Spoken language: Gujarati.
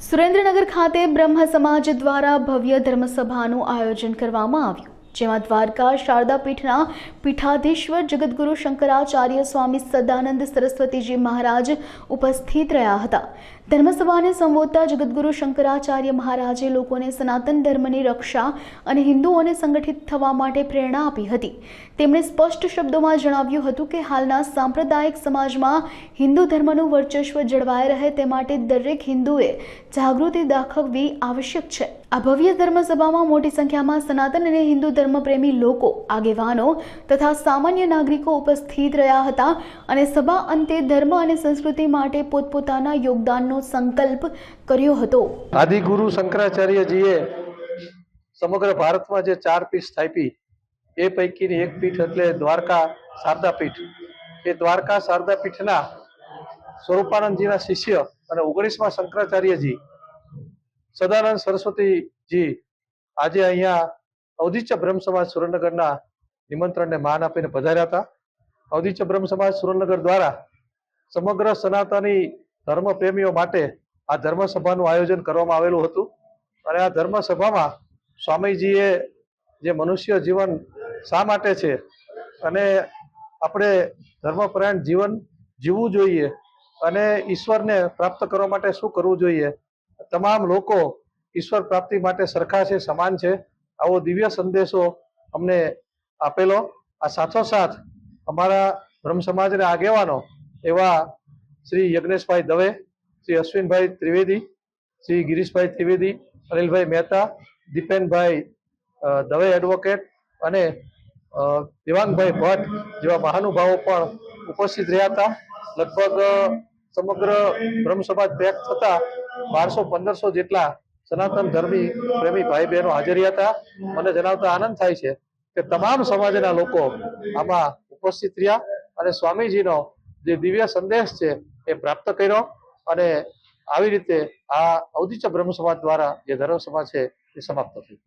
સુરેન્દ્રનગર ખાતે બ્રહ્મ સમાજ દ્વારા ભવ્ય ધર્મસભાનું આયોજન કરવામાં આવ્યું, જેમાં દ્વારકા શારદા પીઠના પીઠાધીશ્વર જગતગુરુ શંકરાચાર્ય સ્વામી સદાનંદ સરસ્વતીજી મહારાજ ઉપસ્થિત રહ્યા હતા। ધર્મસભાને સંબોધતા જગતગુરુ શંકરાચાર્ય મહારાજે લોકોને સનાતન ધર્મની રક્ષા અને હિન્દુઓને સંગઠિત થવા માટે પ્રેરણા આપી હતી। તેમણે સ્પષ્ટ શબ્દોમાં જણાવ્યું હતું કે હાલના સાંપ્રદાયિક સમાજમાં હિન્દુ ધર્મનું વર્ચસ્વ જળવાઈ રહે તે માટે દરેક હિન્દુએ જાગૃતિ દાખવવી આવશ્યક છે। આ ભવ્ય ધર્મસભામાં મોટી સંખ્યામાં સનાતન અને હિન્દુ ધર્મપ્રેમી લોકો, આગેવાનો તથા સામાન્ય નાગરિકો ઉપસ્થિત રહ્યા હતા અને સભા અંતે ધર્મ અને સંસ્કૃતિ માટે પોતપોતાના યોગદાનનો સંકલ્પ કર્યો હતો। આદિગુરુ શંકરાચાર્યજીએ સમગ્ર ભારતમાં જે 4 પીઠ સ્થાપી એ પૈકીની એક પીઠ એટલે દ્વારકા શારદા પીઠ। એ દ્વારકા શારદા પીઠના સ્વરૂપાનંદજીના શિષ્ય અને 19મા શંકરાચાર્યજી સદાનંદ સરસ્વતીજી આજે અહીંયા અવધૂત બ્રહ્મ સમાજ સુરેન્દ્રનગરના નિમંત્રણને માન આપીને પધાર્યા હતા। અવધૂત બ્રહ્મ સમાજ સુરેન્દ્રનગર દ્વારા સમગ્ર સનાતની ધર્મ પ્રેમીઓ માટે આ ધર્મસભાનું આયોજન કરવામાં આવેલું હતું અને આ ધર્મસભામાં સ્વામીજીએ જે મનુષ્ય જીવન શા માટે છે અને આપણે ધર્મપરાયણ જીવન જીવવું જોઈએ અને ઈશ્વરને પ્રાપ્ત કરવા માટે શું કરવું જોઈએ, તમામ લોકો ઈશ્વર પ્રાપ્તિ માટે સરખા છે, સમાન છે, આવો દિવ્ય સંદેશો અમને આપેલો। આ સાથોસાથ અમારા બ્રહ્મ સમાજના આગેવાનો એવા શ્રી યજ્ઞેશભાઈ દવે, શ્રી અશ્વિનભાઈ ત્રિવેદી, શ્રી ગિરીશભાઈ ત્રિવેદી, અનિલભાઈ મહેતા, દીપેનભાઈ દવે એડવોકેટ અને દેવાંગભાઈ ભટ્ટ જેવા મહાનુભાવો પણ ઉપસ્થિત રહ્યા હતા। લગભગ સમગ્ર બ્રહ્મ સમાજ પેક થતા 1200-1500 જેટલા સનાતન ધર્મી પ્રેમી ભાઈ બહેનો હાજર હતા। મને જણાવતા આનંદ થાય છે કે તમામ સમાજના લોકો આમાં ઉપસ્થિત રહ્યા અને સ્વામીજીનો જે દિવ્ય સંદેશ છે એ પ્રાપ્ત કર્યો અને આવી રીતે આ અવધૂત બ્રહ્મ સમાજ દ્વારા જે ધર્મ સભા છે એ સમાપ્ત થઈ।